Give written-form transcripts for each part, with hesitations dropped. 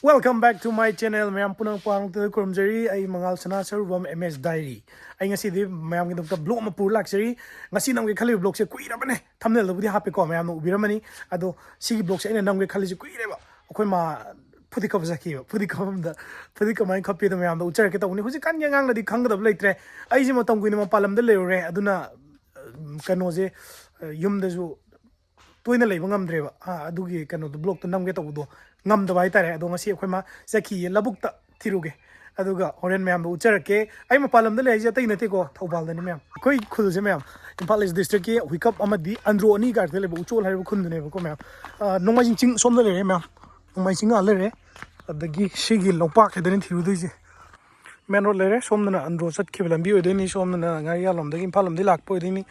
Welcome back to my channel. Mayam punang pang to kurumjari ay mangal sana sarubam MS Diary. Ay ngasi di mayam gidong blog ma pur luxury. Ngasi namge khali blog se kuira bane. Thumbnail lo budi happy ko mayam no ubiramani. Ado sigi blog se ina namge khali se kuira ba. Akoi ma Phudit ka zaki ba. Phudit ka mai khapi da mayam do uchar ke ta uni husi kan yang la di khang da leitre. Ai ji ma tong kuina ma palam da leure aduna kano je yum da ju toina leiba ngamdreba adugi kano do blog to namge tawdo ngamdaba haitare ado ngasi akhoi ma saki labukta thiruge aduga horen mayam do ucharke ai ma palam da le ai tai nate ko thobal da ni mayam koi khul je mayam Imphal East District ki Huikap amadi andro ani gar tele bu chol haribu khun ne ko mayam nongmai jing som da le mayam nongmai jing a le re adagi sigi lopak he den thiru dei je main road le re som na andro sat ki lambi ode ni som na ngai ya lom da Imphal lom di lak po de ni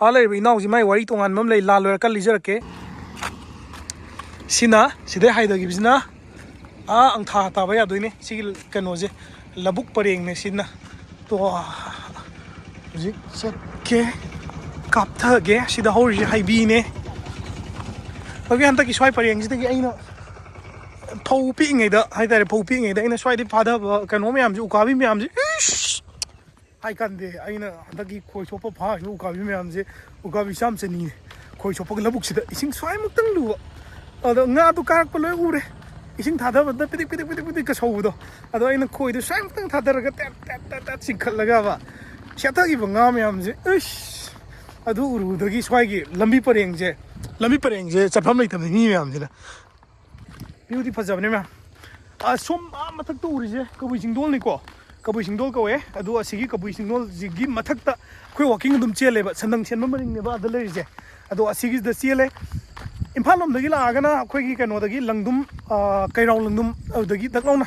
Alay bi naw si mai wari tongan mam lei la lo ka lijer ke sina side haida gi bisna ang tha ta ba ya doine sigil kano je labuk pareng ne sina to ji set ke kap tha ge sida hor ji hai bi ne bagi han ta ki swai pareng ji gi aina thau pi ngai da hai ta phau pi ngai da ina swai di phada kano me am ji uka bi me am ji ai kan de aina dagi khoi chopa pha hu ka bi myam je uka bi sam se ni khoi chopa labuk sida ising swai muk tang lu ado nga tu karak pa loi ure ising thada ba da pitik ka sau do ado aina khoi de swai muk tang thada ra ta sing khal laga ba chata gi nga myam je ish ado uru dagi swai gi lambi pareng je chapham lai tam ni myam je la beauty phajab ne myam som mathak tu uri je ko bi jing dol ni ko kabui singdol ko e adu asigi kabui singdol jigi mathakta khoi walking dum chele ba sandang chen maring ne ba adale je adu asigi da chele Imphal lom dagi la agana khoi gi kano dagi langdum kairau langdum dagi daklona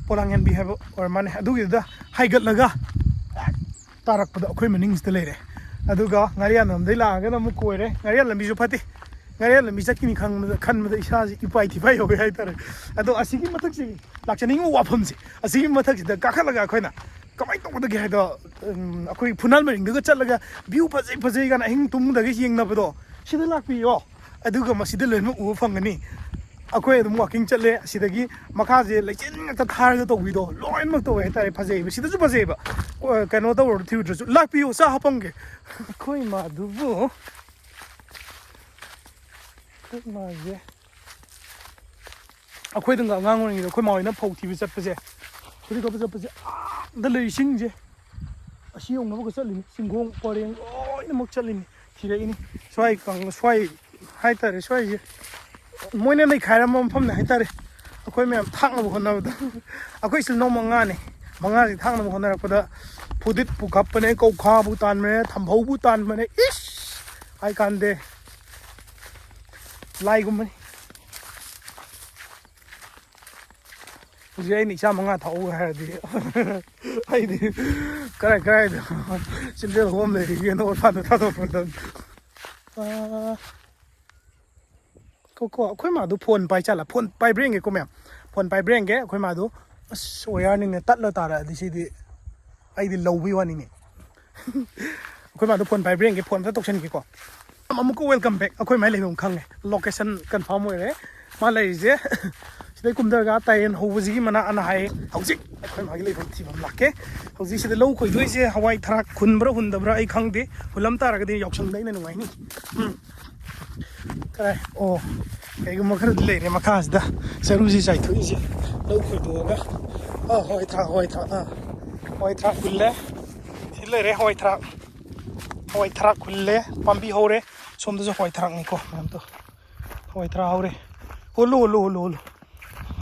polangen bi have or man adu gi da haigat laga tarak pada khoi maning sta le re adu ga ngariya nam dai la agana mu ko re ngariya lambi ju phati ngariya lambi sakini khan ma da isa ji ipai thi pai ho ge hai tar adu asigi mathak si lakchani ngu wafam si asigi mathak si da kakha laga khoina kamai tong da ge hai da akoi phunal maring da chat laga view phajai ga na hing tum da ge yeng na bado sida lakpi yo adu ga masida loin mu phangani akoi dum walking chatle sidagi makha je lechen ta thar ga to wi do loin mak to hai tar phajai sida ju phajai ba kano da wor thiu ju lakpi yo sa hapang ge khoi ma du bu je akhoi dang ngang ngori khoi ma ina phau thi bi chat pa je khoi ko pa je da lei sing je asi ong na ko chat lin singong poreng oi na mok chat lin thi re ini swai kang swai hai ta re swai je moi ne nei khai ram pham na hai ta re akhoi me thak na hon na da akhoi sil no manga ne manga ri thak na hon na pa da Phudit pu Khappa ne ko kha bu tan me tham phau bu tan me ish ai kan de lai gum Uji ni cha manga thau ha di ai di kai simple home le ye no fa da do dan ko khoi ma du phone pai cha la phone pai bring ge ko mem phone pai bring ge khoi ma du soya ni ne tat la ta ra di si di ai di low bi wa ni khoi ma du phone pai bring ge phone ta tok chen ge ko amuko welcome back akhoi mai leibum khang nge location confirm oi re ma lei je sidai kumdar ga tayen hobuji mana ana hai hauji akhoi ma gi leibum thibam lakke hauji sidai low khoi doi je hawai thrak khun bra hun dabra ai khang de hulam tar ga de yoksang dai na ngai ni kai o kai gu makhar le re makhas da saruji chai thoi je low khoi do ga hoi thrak kulle thile re hoi thrak kulle pambi hore somda jo hoi thrak ni ko nam to hoi thrak hore holo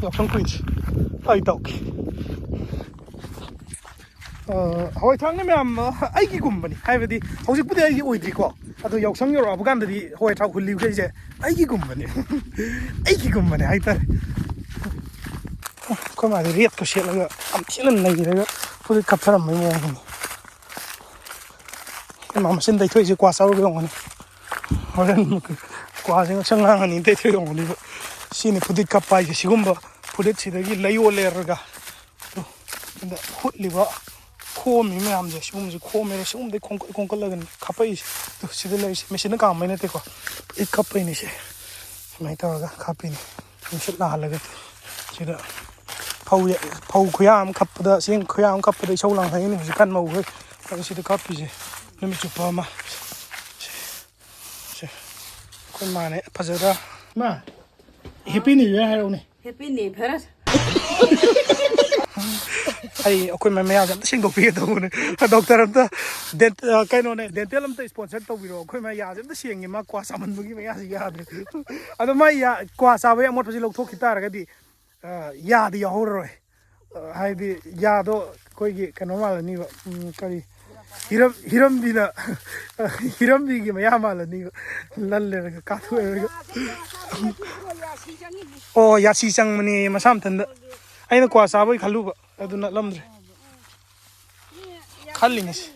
yok sang kuin ai tok hoi thrak ni mem ai gi gum bani hai badi hauji pudi ai gi oidri ko ado yok sang yor abugan da di hoi thrak kulli ge je ai gi gum bani ai tar ko ma di riet ko shela ga am thilan lai ga pudi kapsaram mai mo mà xin đây thôi chứ qua sau cái ông này, hồi lên qua xem sang ngang anh đây thôi ông này, xin Phudit Khappa chứ cũng bảo Phudit chỉ đấy lấy ô lê rồi cả, đó hút li vợ, khô mình mới làm gì, chúng mình khô mình chúng mình không có lần Khappa gì, đó chỉ đấy lấy mình xin nó cảm mấy này thôi có, ít Khappa này chứ, mấy tao cái Khappa này, mình sẽ là cái sida phau khuyam khappada sing khuyam khappada isau lang thai ni kan mau he ta sida kapi je nami chupa ma se kon ma ne phajara ma happy new year hai ne happy new year ai akoi ma ya jam sing do pi do ne doctor am ta dent kai no ne dental am ta sponsor to biro akoi ma ya jam ta sing ma kwa saman bu gi ma ya si ya de ado ma ya kwa sa ba amot pasi lok thok kita ra ga di ya di ya ho roi hai di ya do koi gi kano ma ni kari hiram bi gi ma ya ma la ni lal le ka thu o ya si chang mani masam tan da aina kwa sa ba khalu ba aduna lamdre khallinis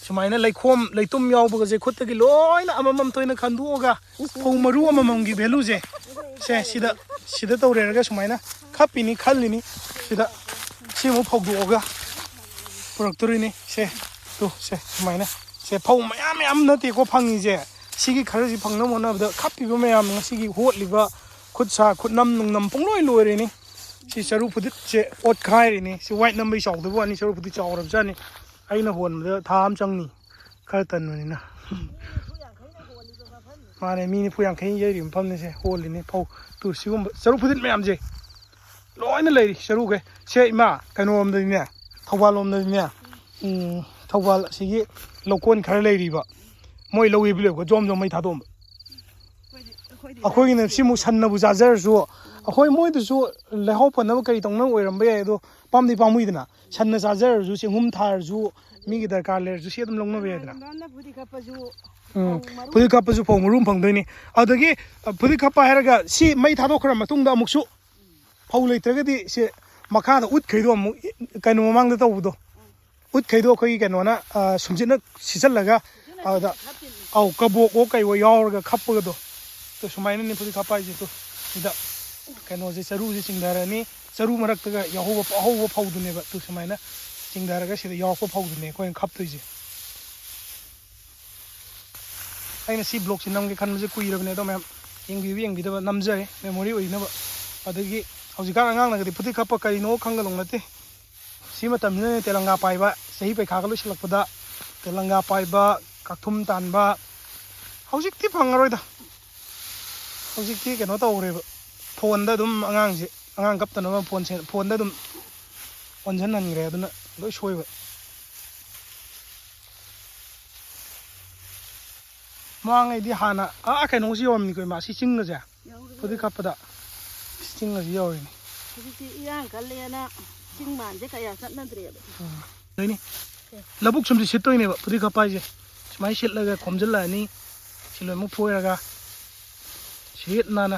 sumaina leikhom leitum yaw ba je khutta gi loina amamam toina khanduoga phau maru amamam gi value je se sida tawre ga sumaina khapini khallini sida simu phau duoga productory ni se to se sumaina se phau mayam na te ko phangi je sigi kharaji phangna mona ba khappi ba mayam sigi hotliba khutsa khutnam nungnam pongloi loire ni si saru phudit che ot khai ni si white number chaw de bo ni saru phudit chaw ram cha ni aina hon da tham chang ni khar tan ni na mane mi ni phuyang khai ye rim pham ni se hol ni phau tu sium saru phudit mayam je loina lei saru ke se ma kanom de ne thawalom de ne thawal sigi lokon khar lei ri ba moi lowi bile ko jom mai tha dom akhoi ni simu sanna bu jajar su akhoi moi du su lehau panna kari tong na oiram ba ya do pamdi pamui dina sanna jajar su singum thar su mi gi darkar le su se dum long na ba ya dina phudi khappa su phong rum phang doi ni adagi phudi khappa heraga si mai tha do khra matung da muksu phau leitraga di se makha da ut khaido mu kaino mamang da taw do ut khaido khoi kaino na sumjina sisal laga ada au kabok o kai wo yaw ga khappa ga do to sumaina ni phudi khappa ji to ida kaino je saru je chingdara ni saru marak ta yaho ba phau du ne ba to sumaina chingdara ga sida yaw ko phau du ne ko khap to ji aina si block sin nam ge khan je kui rab ne do mem yengbi da nam jare memory oi na ba adagi hauji ka ngang na ga phudi khappa kai no khang ga long na te si matam ne telanga pai ba sahi pai kha ga lu silak pada telanga pai ba kathum tan ba hauji ti phangaroi da hauji ti ke no ta ore ba phone da dum angang kap ta no phone da dum onjan nan gre aduna loi soi ba mangai di hana kai no si yom ni ko ma si ching ga ja phudi khappa da ching ga yo ni ti yang kalena ching man je kaya sat nan tre dai ni labuk sum si sitoi ne ba phudi khappa je mai sit la ga khomjal la ni siloi mu phoi ra ga sit na na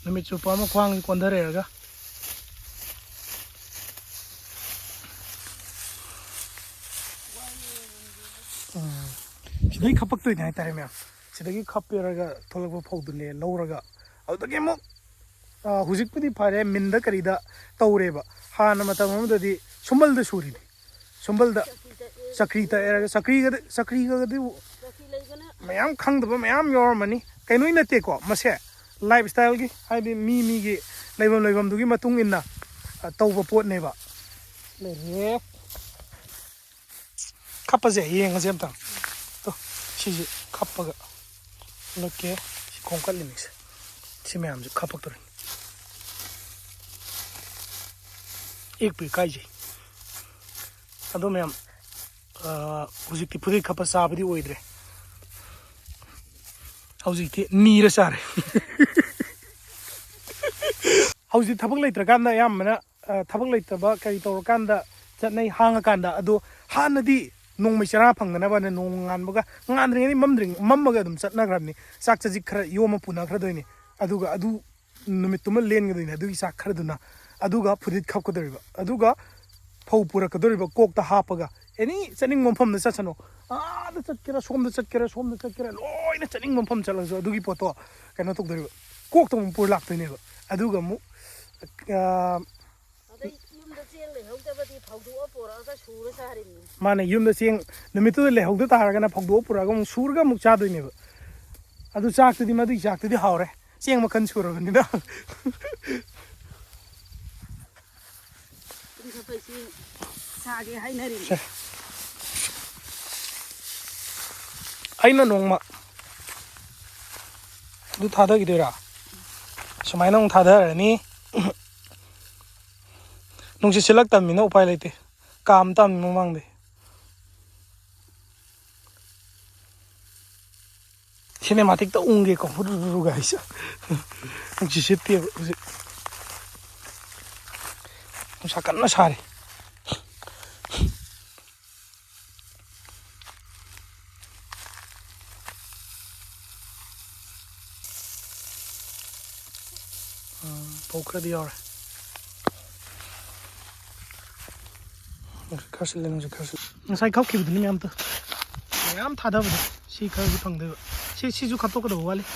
nami chupa ma khwang ni kondare ra ga sidai khapak toi nai tare me sidagi khapera ga tholak ba phau du ne lawra ga adagi mo hujik pudi phare minda karida tawre ba hana mata mam da di sumbal da suri ni sumbal da sakri ta era sakri ga di mayam khang da mayam yor mani kainoi na te ko mase lifestyle gi habi mi gi leibam du gi matung inna tawba pot ne ba le re khappa je yeng jem ta to si khappa ga loke kongkal ni mix si mayam ju khappa to ek pi kai je ado mayam hujik ti phudi khappa sa badi oidre hujik ti nira sare hujik thabak leitra kanda yam mana thabak leitra ba kai tor kanda chatnai hanga kanda ado hanadi nong mai chara phangna ba nong ngan baga ngan ring ni mammaga dum chatna grabni sak chajik khara yoma puna khara doini aduga adu numit tumal len ga doini adu sak khara duna aduga phudit khap ko doriba aduga phau pura ka doriba kok ta hapaga any chaning mompham na chachano da chatkera som da chatkera loina chaning mompham chalang adugi poto kaino tok doriba kok ta pur lak toine ba aduga mu mane yum da sing namitu le hogda ta ga na phogdo pura ga mu sur ga mu cha doine ba adu chak ti madu chak ti haure sing ma kan sur ga ni da Sage hainari. Aina nongma. Du thada gidera. Sumai nong thada ni. Nung si silak tam mina upay laite. Kam tam mong de. Cinematic ta ungge ko furu guys. Nung si sitti nung sakan na sari. Poker di or. Kasih lagi kasih. Saya kau kibut ni am tu. Am thada bud. Si kau butang deh. Si ju khato ko do wale.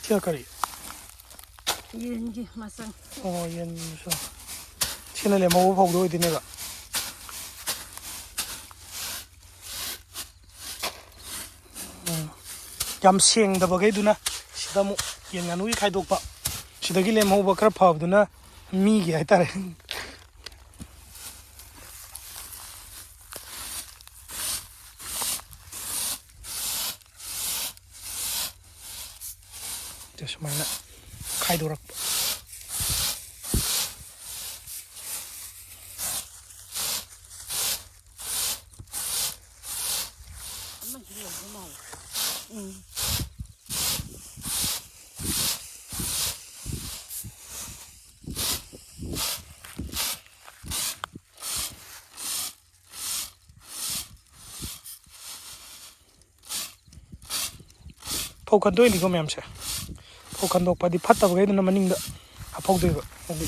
Siya kari. Yengi masang. Oh, yan so. Sino le mau phau do idine ga. Yam seng da bagai duna sida mu yen nganu I khai dok pa. Sida gi le mau ba kar phau duna mi gi ai tare. Mana khai dorak phau kan doi ni ko mem se kan dok pa di phatta ba gaiduna maning da aphau doi ba adi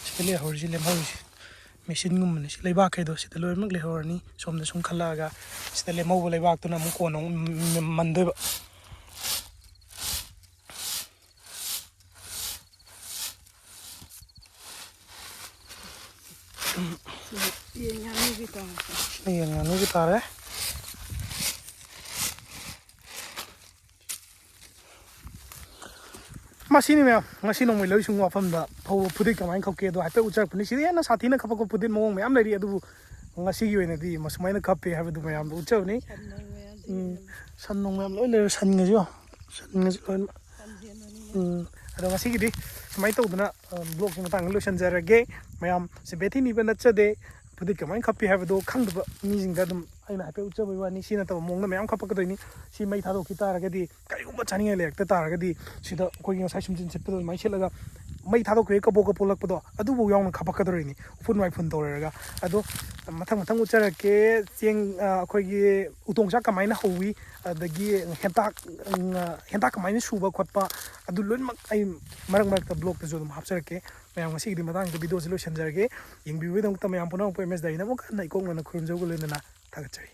sile horji lem horji machine ngum ni sile ba kai do sile loi mak le horni somda sum khala ga sile mau ba le ba tuna mu ko no man doi ba Yang anu kita re Masini me ngasi nong mai loi sung wafam da phau Phudit kamai khauke do hape ujar phuni siri na sathi na khapa ko Phudit mong me am lari adu ngasi gi oina di masmai na khape ha du mayam ujar ni san nong mayam loi le san ngi jo san ngi loi ado ngasi gi di mai to duna blog ni matang lo sanjara ge mayam se beti ni ba na chade Phudit kamai khape ha do khang da mi jing da dum aina hape ujar bai wa ni sina ta mong na mayam khapa ka do ni si mai tha do ki ta ra ga di kai umba chani le ta ta ra ga di sida ko gi sai sum jin chep do mai chela ga mai tha do kre ka bo ka polak do adu bo yaung na khapa ka do ni phun mai phun do ra ga ado mathang mathang ujar ke cheng ko gi utong sa kamai na howi adagi henta kamai ni suba khotpa adu lon mak ai marang marang ta blog ta jo dum hapsar ke mayam ngasi di matang video solution jar ke yengbi we dong ta mayam pona po ms dai na mo ka nai ko ngana khum jo go le na ta ga chai